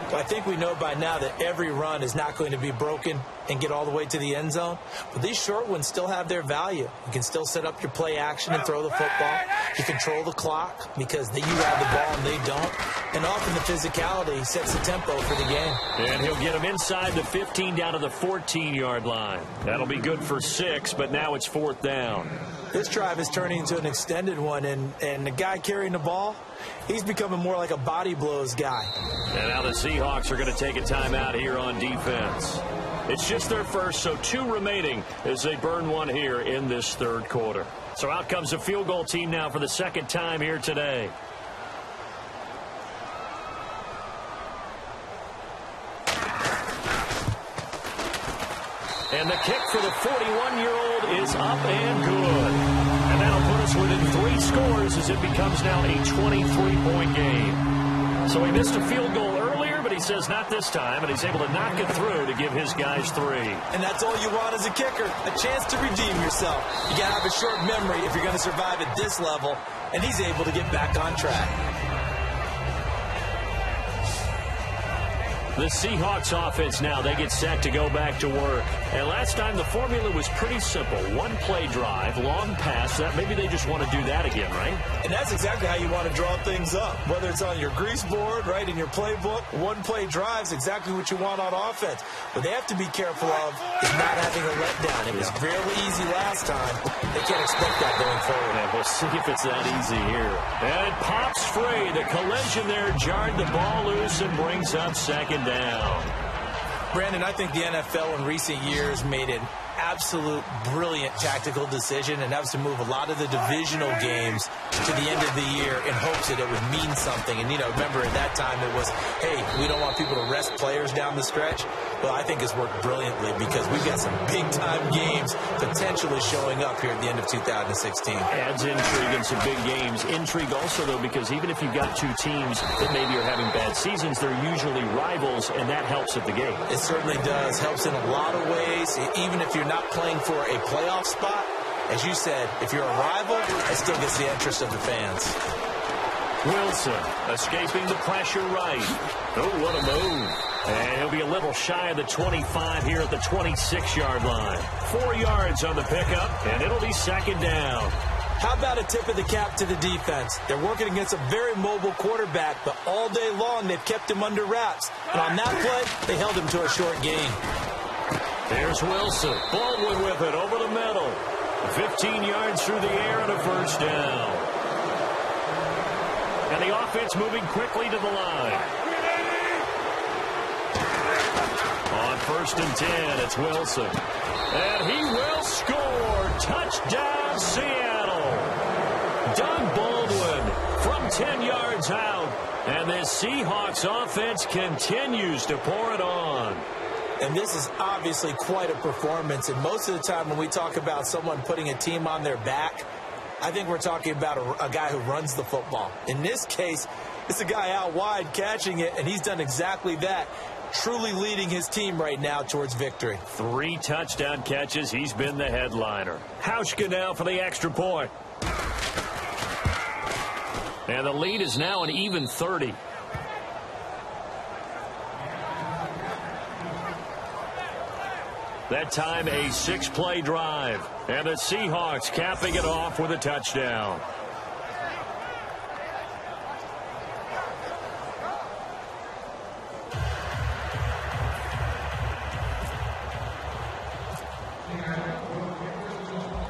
Well, I think we know by now that every run is not going to be broken and get all the way to the end zone. But these short ones still have their value. You can still set up your play action and throw the football. You control the clock because you have the ball and they don't. And often the physicality sets the tempo for the game. And he'll get them inside the 15 down to the 14-yard line. That'll be good for 6, but now it's 4th down. This drive is turning into an extended one, and the guy carrying the ball, he's becoming more like a body blows guy. And now the Seahawks are going to take a timeout here on defense. It's just their first, so 2 remaining as they burn one here in this 3rd quarter. So out comes the field goal team now for the 2nd time here today. And the kick for the 41-year-old is up and good. And that'll put us within 3 scores as it becomes now a 23-point game. So he missed a field goal earlier, but he says not this time, and he's able to knock it through to give his guys 3. And that's all you want as a kicker, a chance to redeem yourself. You got to have a short memory if you're going to survive at this level, and he's able to get back on track. The Seahawks offense now, they get set to go back to work. And last time the formula was pretty simple. 1-play drive, long pass. That maybe they just want to do that again, right? And that's exactly how you want to draw things up. Whether it's on your grease board, right, in your playbook, 1-play drive is exactly what you want on offense. What they have to be careful of is not having a letdown. It was fairly easy last time. They can't expect that going forward. Yeah, we'll see if it's that easy here. And it pops free. The collision there jarred the ball loose and brings up 2nd down. Brandon, I think the NFL in recent years made an absolute brilliant tactical decision, and that was to move a lot of the divisional games to the end of the year in hopes that it would mean something. And, remember at that time it was, hey, we don't want people to rest players down the stretch. Well, I think it's worked brilliantly because we've got some big-time games potentially showing up here at the end of 2016. Adds intrigue in some big games. Intrigue also, though, because even if you've got 2 teams that maybe are having bad seasons, they're usually rivals, and that helps at the game. It certainly does. Helps in a lot of ways, even if you're not playing for a playoff spot. As you said, if you're a rival, it still gets the interest of the fans. Wilson escaping the pressure right. Oh, what a move. And he'll be a little shy of the 25 here at the 26-yard line. 4 yards on the pickup, and it'll be 2nd down. How about a tip of the cap to the defense? They're working against a very mobile quarterback, but all day long they've kept him under wraps. And on that play, they held him to a short gain. There's Wilson. Baldwin with it over the middle. 15 yards through the air and a 1st down. And the offense moving quickly to the line. On 1st and 10, it's Wilson. And he will score. Touchdown, Seattle. Doug Baldwin from 10 yards out. And this Seahawks offense continues to pour it on. And this is obviously quite a performance. And most of the time when we talk about someone putting a team on their back, I think we're talking about a guy who runs the football. In this case, it's a guy out wide catching it, and he's done exactly that, truly leading his team right now towards victory. 3 touchdown catches. He's been the headliner. Hauschka now for the extra point. And the lead is now an even 30. That time a 6-play drive. And the Seahawks capping it off with a touchdown.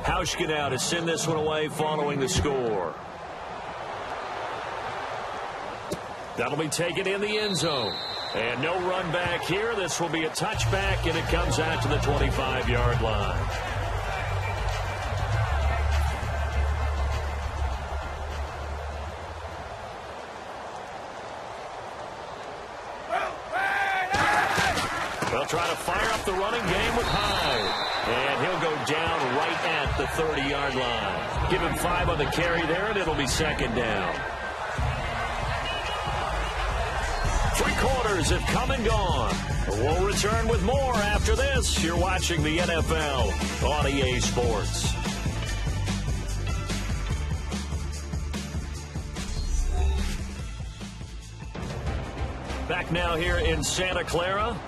Hauschka now to send this one away following the score. That'll be taken in the end zone. And no run back here. This will be a touchback, and it comes out to the 25-yard line. They'll try to fire up the running game with Hyde. And he'll go down right at the 30-yard line. Give him 5 on the carry there, and it'll be second down. 3 quarters have come and gone. We'll return with more after this. You're watching the NFL on EA Sports. Back now here in Santa Clara.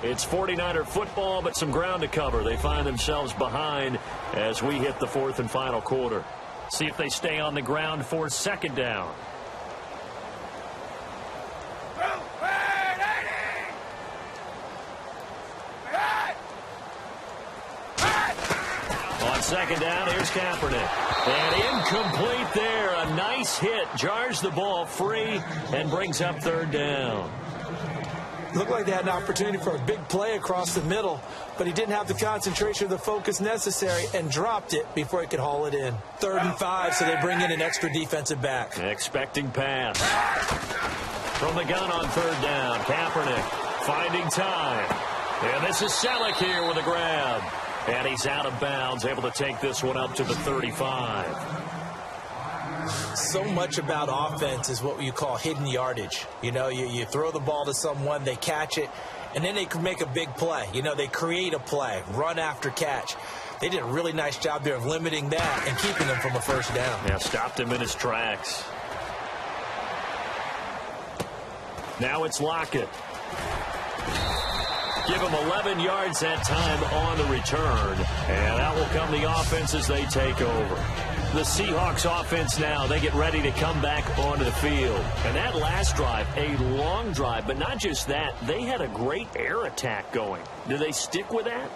It's 49er football, but some ground to cover. They find themselves behind as we hit the 4th and final quarter. See if they stay on the ground for second down. On second down, here's Kaepernick. And incomplete there. A nice hit. Jars the ball free and brings up 3rd down. Looked like they had an opportunity for a big play across the middle, but he didn't have the concentration or the focus necessary and dropped it before he could haul it in. 3rd and 5, so they bring in an extra defensive back. Expecting pass. From the gun on 3rd down, Kaepernick finding time. And this is Selleck here with a grab. And he's out of bounds, able to take this one up to the 35. So much about offense is what you call hidden yardage. You know, you throw the ball to someone, they catch it, and then they can make a big play. You know, they create a play, run after catch. They did a really nice job there of limiting that and keeping him from a 1st down. Yeah, stopped him in his tracks. Now it's Lockett. Give him 11 yards that time on the return. And that will come the offense as they take over. The Seahawks offense now, they get ready to come back onto the field. And that last drive, a long drive, but not just that, they had a great air attack going. Do they stick with that?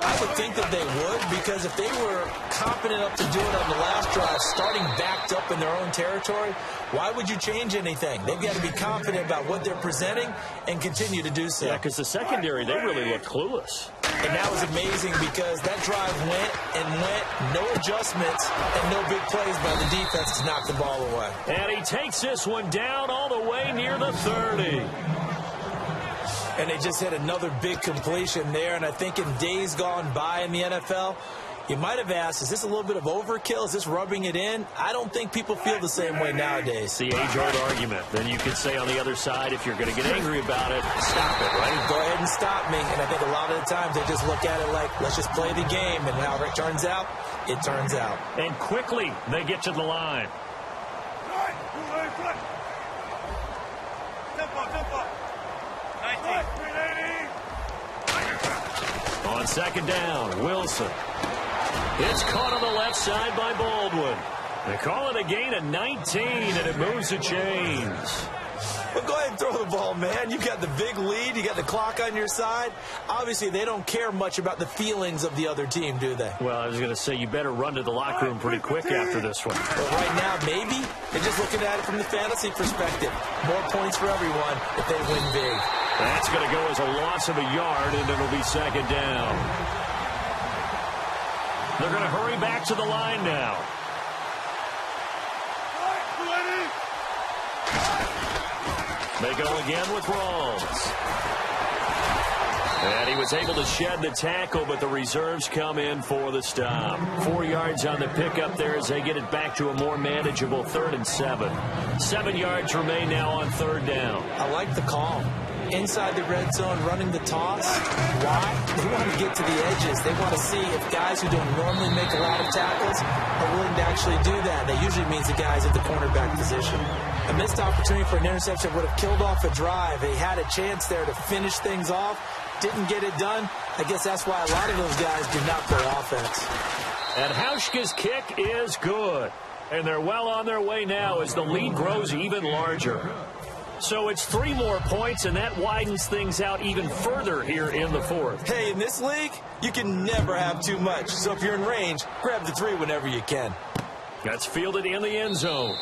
I would think that they would, because if they were confident enough to do it on the last drive, starting backed up in their own territory, why would you change anything? They've got to be confident about what they're presenting and continue to do so. Yeah, because the secondary, they really look clueless. And that was amazing because that drive went and went, no adjustments and no big plays by the defense to knock the ball away. And he takes this one down all the way near the 30. And they just hit another big completion there. And I think in days gone by in the NFL, you might have asked, is this a little bit of overkill? Is this rubbing it in? I don't think people feel the same way nowadays. It's the age-old argument. Then you could say on the other side, if you're going to get angry about it, stop it, right? Go ahead and stop me. And I think a lot of the times they just look at it like, let's just play the game. And however it turns out, it turns out. And quickly, they get to the line. On second down, Wilson. It's caught on the left side by Baldwin. They call it a gain of 19, and it moves the chains. Well, go ahead and throw the ball, man. You've got the big lead. You got the clock on your side. Obviously, they don't care much about the feelings of the other team, do they? Well, I was going to say, you better run to the locker room pretty quick after this one. Well, right now, maybe. They're just looking at it from the fantasy perspective. More points for everyone if they win big. That's going to go as a loss of a yard, and it'll be second down. They're going to hurry back to the line now. They go again with Rawls. And he was able to shed the tackle, but the reserves come in for the stop. 4 yards on the pickup there as they get it back to a more manageable 3rd and 7. 7 yards remain now on 3rd down. I like the call. Inside the red zone, running the toss. Why? They want to get to the edges. They want to see if guys who don't normally make a lot of tackles are willing to actually do that. That usually means the guys at the cornerback position. A missed opportunity for an interception would have killed off a drive. They had a chance there to finish things off. Didn't get it done. I guess that's why a lot of those guys do not play offense. And Hauschka's kick is good. And they're well on their way now as the lead grows even larger. So it's 3 more points, and that widens things out even further here in the 4th. Hey, in this league, you can never have too much. So if you're in range, grab the 3 whenever you can. That's fielded in the end zone.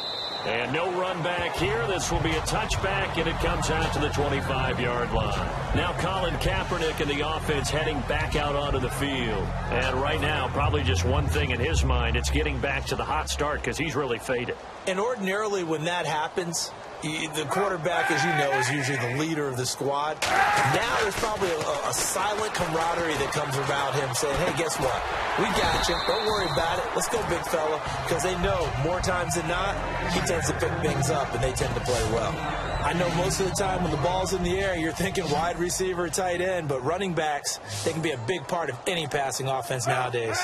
And no run back here. This will be a touchback, and it comes out to the 25-yard line. Now Colin Kaepernick and the offense heading back out onto the field. And right now, probably just one thing in his mind. It's getting back to the hot start because he's really faded. And ordinarily when that happens, the quarterback, as you know, is usually the leader of the squad. Now there's probably a silent camaraderie that comes around him saying, hey, guess what? We got you. Don't worry about it. Let's go, big fella. Because they know more times than not, he tends to pick things up, and they tend to play well. I know most of the time when the ball's in the air, you're thinking wide receiver, tight end, but running backs, they can be a big part of any passing offense nowadays.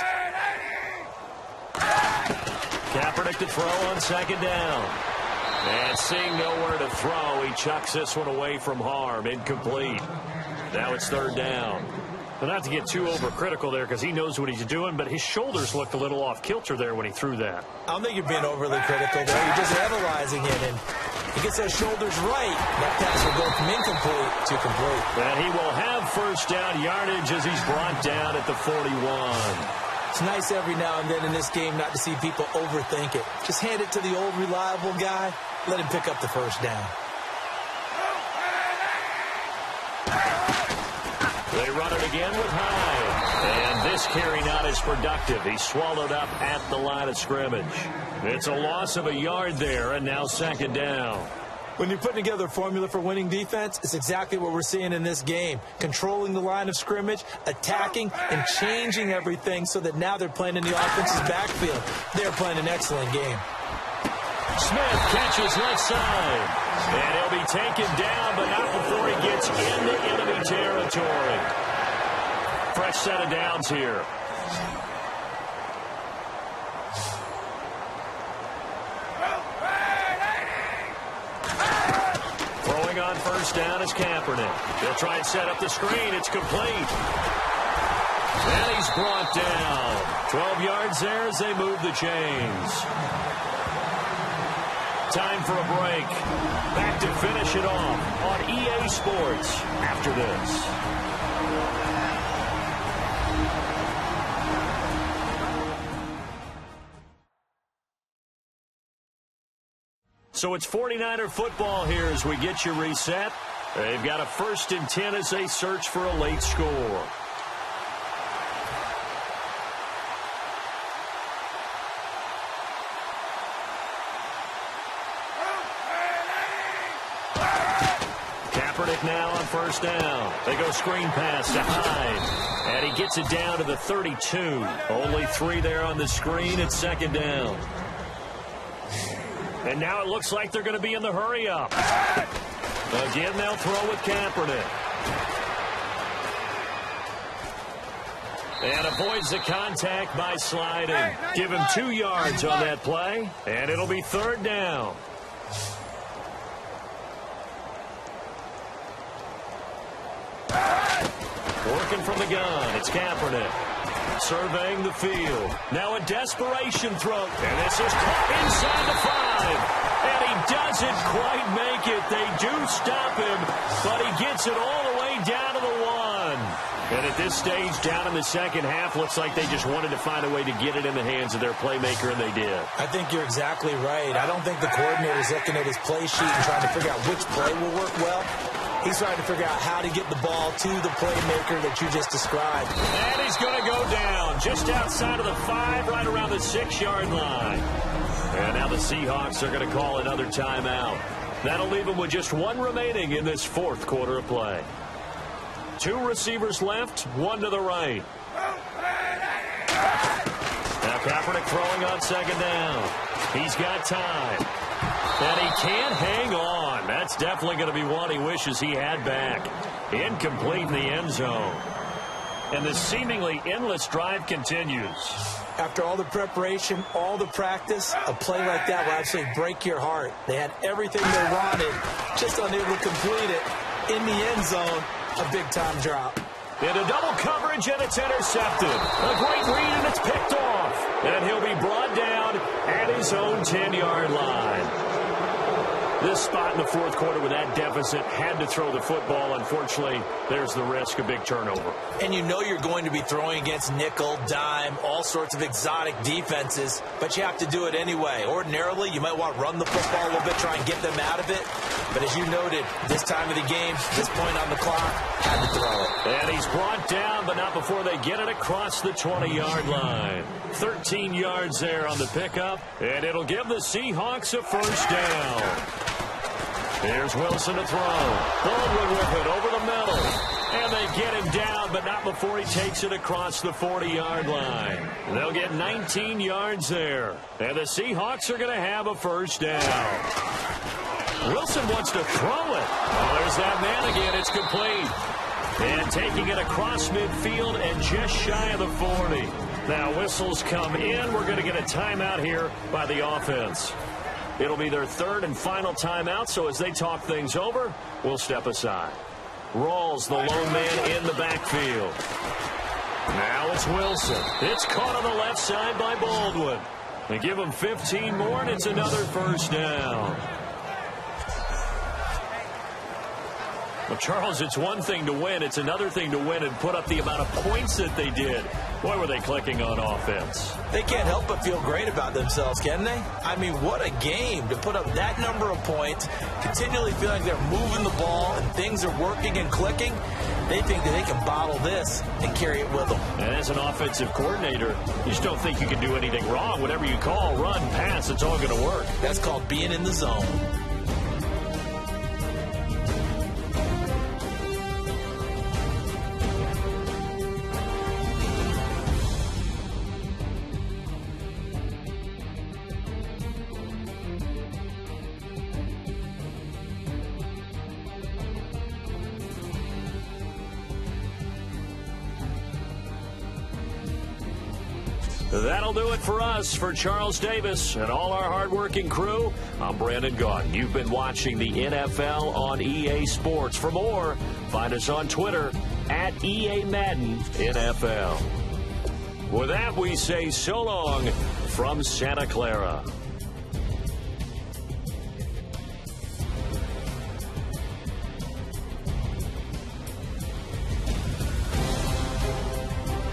Kaepernick to throw on 2nd down. And seeing nowhere to throw, he chucks this one away from harm. Incomplete. Now it's 3rd down. But not to get too overcritical there because he knows what he's doing, but his shoulders looked a little off kilter there when he threw that. I don't think you're being overly critical there. You're just analyzing it, and he gets those shoulders right. That pass will go from incomplete to complete. And he will have 1st down yardage as he's brought down at the 41. It's nice every now and then in this game not to see people overthink it. Just hand it to the old reliable guy. Let him pick up the 1st down. They run it again with Hyde. And this carry not as productive. He's swallowed up at the line of scrimmage. It's a loss of a yard there, and now 2nd down. When you're putting together a formula for winning defense, it's exactly what we're seeing in this game. Controlling the line of scrimmage, attacking, and changing everything so that now they're playing in the offense's backfield. They're playing an excellent game. Smith catches left side. And he'll be taken down, but not before he gets into enemy territory. Fresh set of downs here. Throwing on 1st down is Kaepernick. They'll try and set up the screen. It's complete. And he's brought down. 12 yards there as they move the chains. Time for a break. Back to finish it off on EA Sports after this. So it's 49er football here as we get you reset. They've got a 1st and 10 as they search for a late score. Kaepernick now on 1st down. They go screen pass to Hyde. And he gets it down to the 32. Only 3 there on the screen at 2nd down. And now it looks like they're going to be in the hurry up. Again, they'll throw with Kaepernick. And avoids the contact by sliding. Give him 2 yards on that play. And it'll be 3rd down. Working from the gun, it's Kaepernick. Surveying the field. Now a desperation throw. And this is caught inside the 5. And he doesn't quite make it. They do stop him, but he gets it all the way down to the 1. And at this stage, down in the 2nd half, looks like they just wanted to find a way to get it in the hands of their playmaker, and they did. I think you're exactly right. I don't think the coordinator's looking at his play sheet and trying to figure out which play will work well. He's trying to figure out how to get the ball to the playmaker that you just described. And he's going to go down just outside of the 5, right around the 6-yard line. And now the Seahawks are going to call another timeout. That'll leave them with just 1 remaining in this 4th quarter of play. 2 receivers left, 1 to the right. Now Kaepernick throwing on 2nd down. He's got time. And he can't hang on. That's definitely going to be one he wishes he had back. Incomplete in the end zone. And the seemingly endless drive continues. After all the preparation, all the practice, a play like that will absolutely break your heart. They had everything they wanted, just unable to complete it. In the end zone, a big-time drop. Into double coverage, and it's intercepted. A great read, and it's picked off. And he'll be brought down at his own 10-yard line. This spot in the 4th quarter with that deficit had to throw the football. Unfortunately, there's the risk of big turnover. And you know you're going to be throwing against nickel, dime, all sorts of exotic defenses, but you have to do it anyway. Ordinarily, you might want to run the football a little bit, try and get them out of it. But as you noted, this time of the game, this point on the clock, had to throw it. And he's brought down, but not before they get it across the 20-yard line. 13 yards there on the pickup, and it'll give the Seahawks a first down. Here's Wilson to throw. Baldwin with it over the middle. And they get him down, but not before he takes it across the 40-yard line. They'll get 19 yards there. And the Seahawks are going to have a first down. Wilson wants to throw it. Oh, there's that man again. It's complete. And taking it across midfield and just shy of the 40. Now whistles come in. We're going to get a timeout here by the offense. It'll be their 3rd and final timeout, so as they talk things over, we'll step aside. Rawls, the lone man in the backfield. Now it's Wilson. It's caught on the left side by Baldwin. They give him 15 more, and it's another first down. Well, Charles, it's one thing to win. It's another thing to win and put up the amount of points that they did. Boy, were they clicking on offense. They can't help but feel great about themselves, can they? I mean, what a game to put up that number of points, continually feeling they're moving the ball and things are working and clicking. They think that they can bottle this and carry it with them. And as an offensive coordinator, you just don't think you can do anything wrong. Whatever you call, run, pass, it's all going to work. That's called being in the zone. That'll do it for us. For Charles Davis and all our hardworking crew, I'm Brandon Gaudin. You've been watching the NFL on EA Sports. For more, find us on Twitter at EA Madden NFL. With that, we say so long from Santa Clara.